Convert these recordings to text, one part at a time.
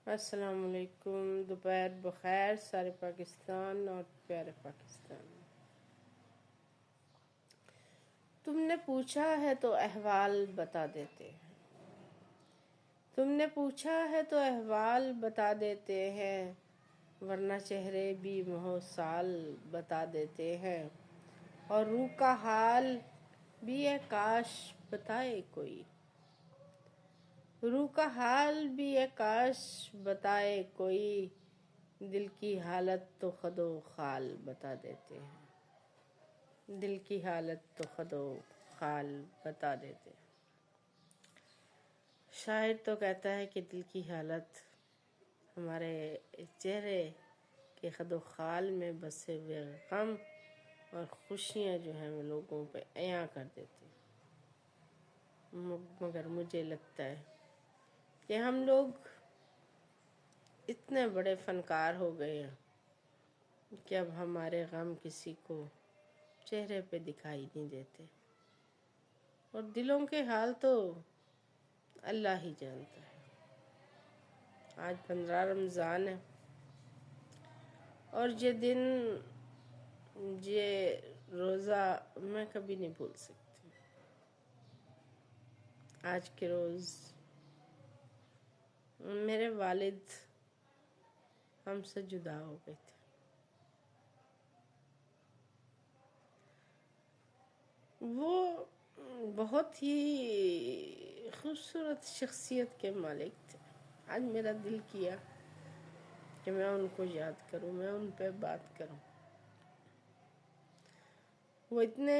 السلام علیکم، دوپہر بخیر سارے پاکستان اور پیارے پاکستان۔ تم نے پوچھا ہے تو احوال بتا دیتے ہیں، تم نے پوچھا ہے تو احوال بتا دیتے ہیں، ورنہ چہرے بھی ماہ سال بتا دیتے ہیں، اور روح کا حال بھی ہے کاش بتائے کوئی، روح کا حال بھی ہے کاش بتائے کوئی، دل کی حالت تو خد و خال بتا دیتے ہیں، دل کی حالت تو خد و خال بتا دیتے ہیں۔ شاعر تو کہتا ہے کہ دل کی حالت ہمارے چہرے کے خد و خال میں بسے ہوئے غم اور خوشیاں جو ہیں وہ لوگوں پہ عیاں کر دیتی ہیں، مگر مجھے لگتا ہے کہ ہم لوگ اتنے بڑے فنکار ہو گئے ہیں کہ اب ہمارے غم کسی کو چہرے پہ دکھائی نہیں دیتے، اور دلوں کے حال تو اللہ ہی جانتا ہے۔ آج 15 رمضان ہے، اور یہ دن، یہ روزہ میں کبھی نہیں بھول سکتی۔ آج کے روز میرے والد ہم سے جدا ہو گئے تھے۔ وہ بہت ہی خوبصورت شخصیت کے مالک تھے۔ آج میرا دل کیا کہ میں ان کو یاد کروں، میں ان پہ بات کروں۔ وہ اتنے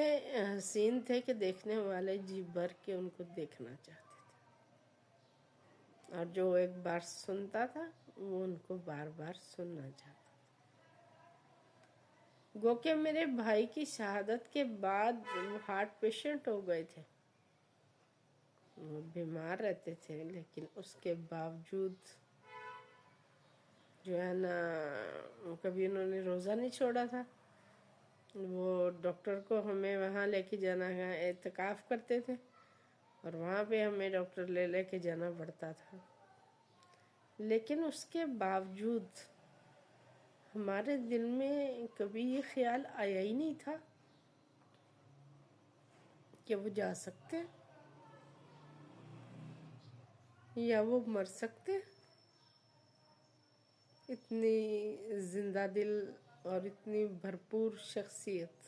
حسین تھے کہ دیکھنے والے جی بھر کے ان کو دیکھنا چاہتے تھے، اور جو ایک بار سنتا تھا وہ ان کو بار بار سننا چاہتا تھا۔ گو کہ میرے بھائی کی شہادت کے بعد وہ ہارٹ پیشنٹ ہو گئے تھے، وہ بیمار رہتے تھے، لیکن اس کے باوجود جو ہے نا کبھی انہوں نے روزہ نہیں چھوڑا تھا۔ وہ ڈاکٹر کو ہمیں وہاں لے کے جانا ہے، اعتکاف کرتے تھے، اور وہاں پہ ہمیں ڈاکٹر لے کے جانا پڑتا تھا، لیکن اس کے باوجود ہمارے دل میں کبھی یہ خیال آیا ہی نہیں تھا کہ وہ جا سکتے یا وہ مر سکتے۔ اتنی زندہ دل اور اتنی بھرپور شخصیت۔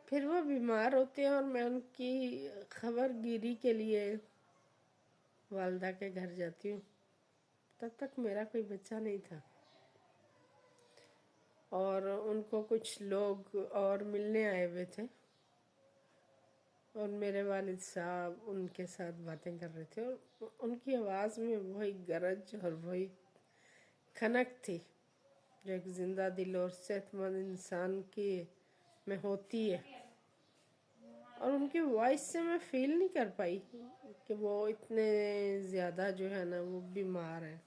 پھر وہ بیمار ہوتے ہیں اور میں ان کی خبر گیری کے لیے والدہ کے گھر جاتی ہوں، تب تک میرا کوئی بچہ نہیں تھا، اور ان کو کچھ لوگ اور ملنے آئے ہوئے تھے، اور میرے والد صاحب ان کے ساتھ باتیں کر رہے تھے، اور ان کی آواز میں وہی گرج اور وہی کھنک تھی جو ایک زندہ دل اور صحت مند انسان کی میں ہوتی ہے، اور ان کی وائس سے میں فیل نہیں کر پائی کہ وہ اتنے زیادہ جو ہے نا وہ بیمار ہیں۔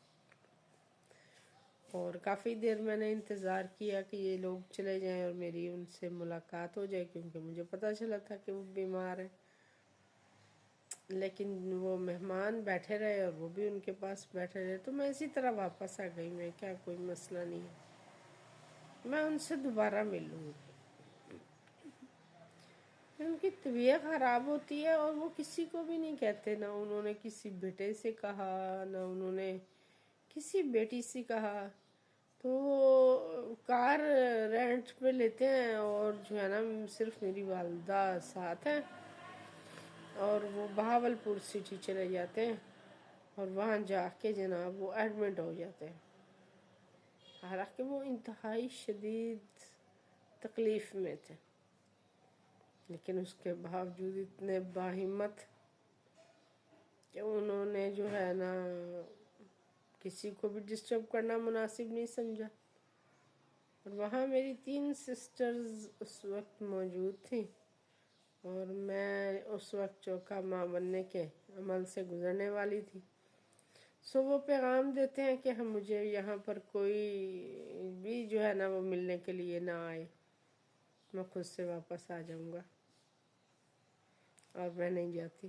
اور کافی دیر میں نے انتظار کیا کہ یہ لوگ چلے جائیں اور میری ان سے ملاقات ہو جائے، کیونکہ مجھے پتہ چلا تھا کہ وہ بیمار ہیں، لیکن وہ مہمان بیٹھے رہے اور وہ بھی ان کے پاس بیٹھے رہے، تو میں اسی طرح واپس آ گئی، میں کیا کوئی مسئلہ نہیں ہے، میں ان سے دوبارہ مل لوں گی۔ ان کی طبیعت خراب ہوتی ہے اور وہ کسی کو بھی نہیں کہتے، نہ انہوں نے کسی بیٹے سے کہا، نہ انہوں نے کسی بیٹی سے کہا، تو وہ کار رینٹ پہ لیتے ہیں، اور جو ہے نا صرف میری والدہ ساتھ ہیں، اور وہ بہاولپور سٹی چلے جاتے ہیں، اور وہاں جا کے جناب وہ ایڈمنٹ ہو جاتے ہیں، حالانکہ وہ انتہائی شدید تکلیف میں تھے، لیکن اس کے باوجود اتنے باہمت کہ انہوں نے جو ہے نا کسی کو بھی ڈسٹرب کرنا مناسب نہیں سمجھا، اور وہاں میری 3 سسٹرز اس وقت موجود تھیں، اور میں اس وقت چوکا ماں بننے کے عمل سے گزرنے والی تھی، سو وہ پیغام دیتے ہیں کہ ہم مجھے یہاں پر کوئی بھی جو ہے نا وہ ملنے کے لیے نہ آئے، میں خود سے واپس آ جاؤں گا، اور میں نہیں جاتی،